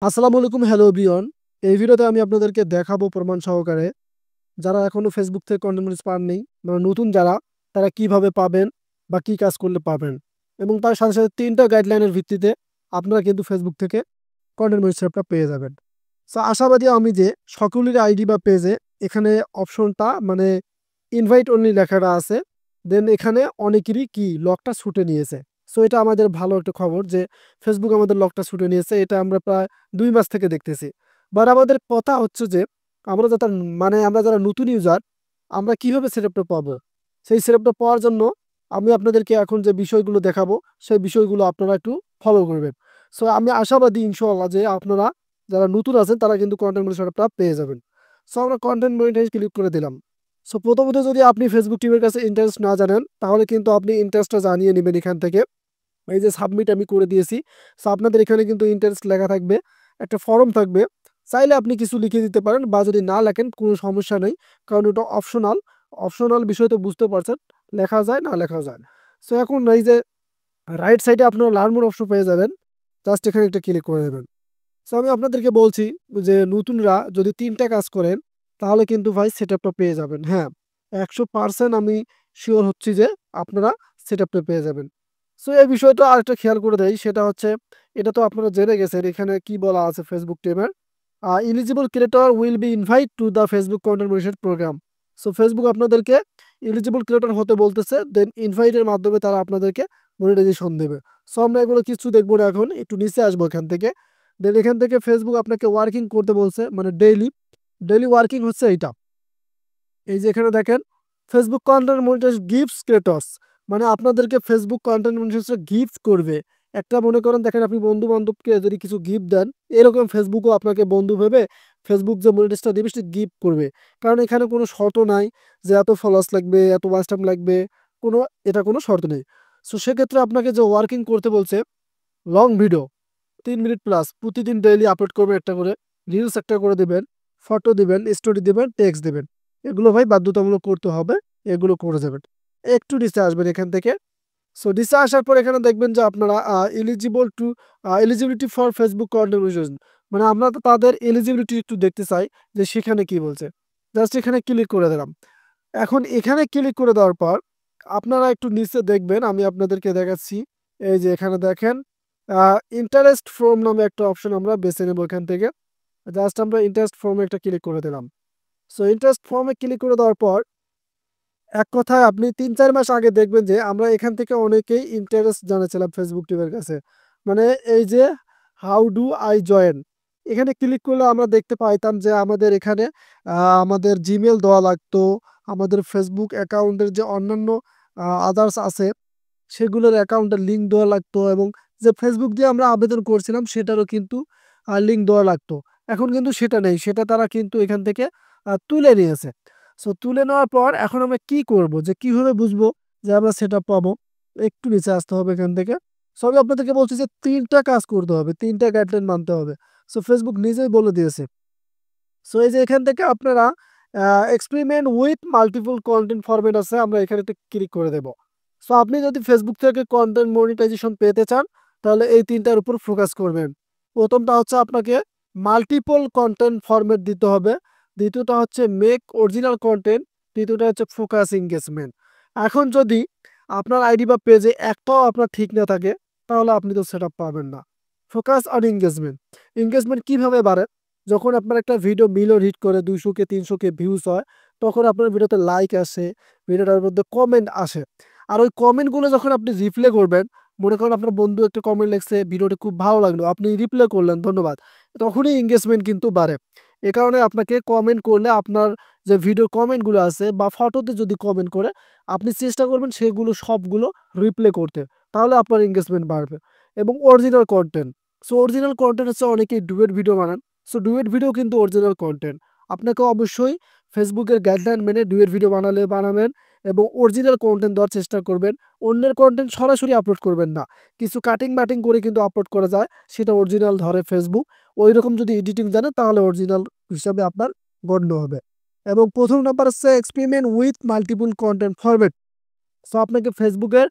আসসালামু আলাইকুম, hello everyone. এই ভিডিওতে আমি আপনাদেরকে দেখাবো প্রমাণ সহকারে যারা এখনো ফেসবুক থেকে কন্টেন্ট মনিটর পাননি, মানে নতুন যারা, তারা কিভাবে পাবেন বা কি কাজ করলে পাবেন, এবং তার সাথে সাথে 3টা গাইডলাইনের ভিত্তিতে আপনারা কিন্তু ফেসবুক থেকে কন্টেন্ট মনিটরটা পেয়ে যাবেন। সো আশাবাদী আমি যে সকলের আইডি বা পেজে এখানে অপশনটা মানে ইনভাইট অনলি লেখাটা আছে, দেন এখানে অনেকেরই কি লকটা ছুটে নিয়েছে। সো এটা আমাদের ভালো একটা খবর যে ফেসবুক আমাদের লকটা ছুটে নিয়েছে। এটা আমরা প্রায় 2 মাস থেকে দেখতেছি। বাট আমাদের কথা হচ্ছে যে আমরা যারা নতুন ইউজার, আমরা কিভাবে সেটআপটা পাবো। সেই সেটআপটা পাওয়ার জন্য আমি আপনাদেরকে এখন যে বিষয়গুলো দেখাবো, সেই বিষয়গুলো আপনারা একটু ফলো করবেন। সো আমি আশাবাদী ইনশাআল্লাহ যে আপনারা যারা নতুন আছেন তারা কিন্তু কন্টেন্ট মনিটর সেটআপটা পেয়ে যাবেন। সো আমরা কন্টেন্ট মনিটাইজ ক্লিক করে দিলাম। সো প্রথমত যদি আপনি ফেসবুক টিমের কাছে ইন্টারেস্ট না জানেন, তাহলে কিন্তু আপনি ইন্টারেস্টটা জানিয়ে নেবেন এখান থেকে। এই যে সাবমিট আমি করে দিয়েছি। সো আপনাদের এখানে কিন্তু ইন্টারেস্ট লেখা থাকবে, একটা ফর্ম থাকবে। চাইলে আপনি কিছু লিখে দিতে পারেন, বা যদি না লেখেন কোনো সমস্যা নেই, কারণ এটা অপশনাল। অপশনাল বিষয় তো বুঝতে পারছেন, লেখা যায় না লেখা যায়। সো এখন এই যে রাইট সাইডে আপনারা লার্ন মোর অপশন পেয়ে যাবেন, জাস্ট এখানে একটা ক্লিক করে দেবেন। সো আমি আপনাদেরকে বলছি যে নতুনরা যদি 3টা কাজ করেন, তাহলে কিন্তু ভাই সেটআপটা পেয়ে যাবেন। হ্যাঁ, 100% আমি শিওর হচ্ছি যে আপনারা সেটআপটা পেয়ে যাবেন। সো এই বিষয়টা আরেকটা খেয়াল করে দেই, সেটা হচ্ছে, এটা তো আপনারা জেনে গেছেন এখানে কি বলা আছে ফেসবুক টিমের। Eligible creator will be invite to the Facebook content monitor programme. So Facebook আপনাদেরকে এলিজিবল ক্রিয়েটর হতে বলতেছে, দেন ইনভাইটের মাধ্যমে তারা আপনাদেরকে মনিটাইজেশন দেবে। সো আমরা এগুলো কিছু দেখবো না, এখন একটু নিচে আসবো এখান থেকে। দেন এখান থেকে ফেসবুক আপনাকে ওয়ার্কিং করতে বলছে, মানে ডেইলি ডেইলি ওয়ার্কিং হচ্ছে এইটা। এই যে এখানে দেখেন, Facebook content monitor gifts creators, মানে আপনাদেরকে ফেসবুক কন্টেন্ট মনিটর গিফট করবে। একটা মনে করেন, দেখেন আপনি বন্ধু বান্ধবকে যদি কিছু গিফট দেন, এরকম ফেসবুকও আপনাকে বন্ধু ভেবে ফেসবুক যে মনিটরটা দেবে সে গিফট করবে। কারণ এখানে কোনো শর্ত নাই যে এত ফলোয়ার্স লাগবে, এত ওয়াচ টাইম লাগবে, কোনো, এটা কোনো শর্ত নেই। সো সেক্ষেত্রে আপনাকে যে ওয়ার্কিং করতে বলছে, লং ভিডিও 3 মিনিট প্লাস প্রতিদিন ডেইলি আপলোড করবেন, একটা করে রিলস একটা করে দিবেন, ফটো দিবেন, স্টোরি দিবেন, টেক্সট দিবেন। এগুলো ভাই বাধ্যতামূলক করতে হবে, এগুলো করে যাবেন। একটু নিচে আসবেন এখান থেকে। সো নিচে আসার পর এখানে দেখবেন যে আপনারা eligibility for Facebook content monetisation, মানে আমরা তো তাদের এলিজিবিলিটি একটু দেখতে চাই যে সেখানে কি বলছে। জাস্ট এখানে ক্লিক করে দিলাম। এখন এখানে ক্লিক করে দেওয়ার পর আপনারা একটু নিচে দেখবেন, আমি আপনাদেরকে দেখাচ্ছি। এই যে এখানে দেখেন, ইন্টারেস্ট ফ্রম নামে একটা অপশন আমরা বেছে নেব এখান থেকে। জাস্ট আমরা ইন্টারেস্ট ফর্মে একটা ক্লিক করে দিলাম। সো ইন্টারেস্ট ফর্মে ক্লিক করে দেওয়ার পর এক কথায় আপনি 3-4 মাস আগে দেখবেন যে আমরা এখান থেকে অনেকেই ইন্টারেস্ট জানাচ্ছিলাম ফেসবুক টিমের কাছে। মানে এই যে হাউ ডু আই জয়েন, এখানে ক্লিক করলে আমরা দেখতে পাইতাম যে আমাদের এখানে আমাদের জিমেল দেওয়া লাগতো, আমাদের ফেসবুক অ্যাকাউন্টের যে অন্যান্য আদার্স আছে সেগুলোর অ্যাকাউন্টের লিঙ্ক দেওয়া লাগতো, এবং যে ফেসবুক দিয়ে আমরা আবেদন করছিলাম সেটারও কিন্তু লিঙ্ক দেওয়া লাগতো। এখন কিন্তু সেটা নেই, সেটা তারা কিন্তু এখান থেকে তুলে নিয়েছে। সো তুলে নেওয়ার পর এখন আমরা কি করব, যে কিভাবে বুঝবো যে আমরা সেটা পাবো। একটু নিচে আসতে হবে এখান থেকে। সো আমি আপনাদেরকে বলছি যে 3টা কাজ করতে হবে, 3টা গাইডলাইন মানতে হবে। সো ফেসবুক নিজেই বলে দিয়েছে। সো এই যে এখান থেকে আপনারা experiment with multiple content format আছে, আমরা এখানে একটা ক্লিক করে দেব। সো আপনি যদি ফেসবুক থেকে কন্টেন্ট মনিটাইজেশন পেতে চান, তাহলে এই 3টার উপর ফোকাস করবেন। প্রথমটা হচ্ছে আপনাকে মাল্টিপল কন্টেন্ট ফরম্যাট দিতে হবে, দ্বিতীয়টা হচ্ছে মেক অরিজিনাল কন্টেন্ট, তৃতীয়টা হচ্ছে ফোকাস এঙ্গেজমেন্ট। এখন যদি আপনার আইডি বা পেজে একটাও আপনার ঠিক না থাকে, তাহলে আপনি তো সেটা পাবেন না। ফোকাস অন এঙ্গেজমেন্ট, এঙ্গেজমেন্ট কিভাবে বাড়ে, যখন আপনার একটা ভিডিও মিলিয়ন হিট করে 200K 300K ভিউজ হয়, তখন আপনার ভিডিওতে লাইক আসে, ভিডিওটার মধ্যে কমেন্ট আসে। আর ওই কমেন্টগুলো যখন আপনি রিপ্লে করবেন, মনে করেন আপনার বন্ধু একটা কমেন্ট লিখছে ভিডিওটি খুব ভালো লাগলো, আপনি রিপ্লে করলেন ধন্যবাদ, তখনই এঙ্গেজমেন্ট কিন্তু বাড়ে। এ কারণে আপনাকে কমেন্ট করলে আপনার যে ভিডিওর কমেন্টগুলো আছে বা ফটোতে যদি কমেন্ট করে, আপনি চেষ্টা করবেন সেগুলো সবগুলো রিপ্লে করতে, তাহলে আপনার এঙ্গেজমেন্ট বাড়বে। এবং original content, so original content হচ্ছে অনেকেই ডুয়েট ভিডিও বানান। সো ডুয়েট ভিডিও কিন্তু অরিজিনাল কন্টেন্ট। আপনাকে অবশ্যই ফেসবুকের গাইডলাইন মেনে ডুয়েট ভিডিও বানাবেন, এবং অরিজিনাল কন্টেন্ট দেওয়ার চেষ্টা করবেন। অন্যের কন্টেন্ট সরাসরি আপলোড করবেন না, কিছু কাটিং বাটিং করে কিন্তু আপলোড করা যায়, সেটা অরিজিনাল ধরে ফেসবুক। ওই রকম যদি এডিটিং জানেন তাহলে অরিজিনাল হিসাবে আপনার গণ্য হবে। এবং প্রথম নাম্বার হচ্ছে experiment with multiple content format. So আপনাকে ফেসবুকের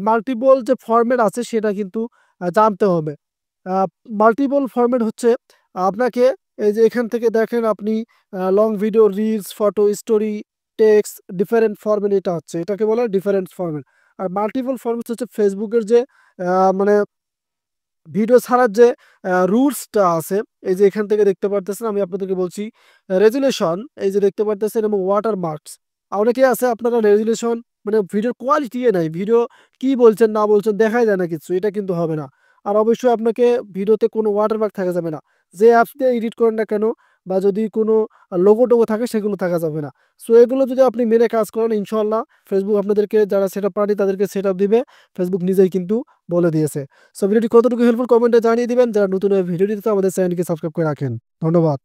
মাল্টিপল যে ফরম্যাট আছে সেটা কিন্তু জানতে হবে। মাল্টিপল ফরম্যাট হচ্ছে আপনাকে এই যে এখান থেকে দেখেন আপনি long video, reels, photo, story, text, different format, এটা হচ্ছে এটাকে বলে ডিফারেন্ট ফরম্যাট। আর মাল্টিপল ফরম্যাট হচ্ছে ফেসবুকের যে মানে ভিডিও ছাড়ার যে রুলসটা আছে, এই যে এখান থেকে দেখতে পারতেছেন, আমি আপনাদেরকে বলছি রেজুলেশন, এই যে দেখতে পারতেছেন, এবং ওয়াটার মার্কস। অনেকে আছে আপনারা রেজুলেশন মানে ভিডিওর কোয়ালিটি নাই, ভিডিও কি বলছেন না বলছেন দেখাই যায় না কিছু, এটা কিন্তু হবে না। আর অবশ্যই আপনাকে ভিডিওতে কোনো ওয়াটারমার্ক থাকা যাবে না, যে অ্যাপস দিয়ে এডিট করেন না কেন, বা যদি কোনো লোগো টোগো থাকে সেগুলো থাকা যাবে না। সো এগুলো যদি আপনি মেনে কাজ করেন, ইনশাল্লাহ ফেসবুক আপনাদেরকে, যারা সেট আপ পার্টি তাদেরকে সেট আপ দিবে, ফেসবুক নিজেই কিন্তু বলে দিয়েছে। সো ভিডিওটি কতটুকু হেল্পফুল কমেন্টে জানিয়ে দিবেন। যারা নতুন ভিডিওটি, আমাদের চ্যানেলকে সাবস্ক্রাইব করে রাখেন। ধন্যবাদ।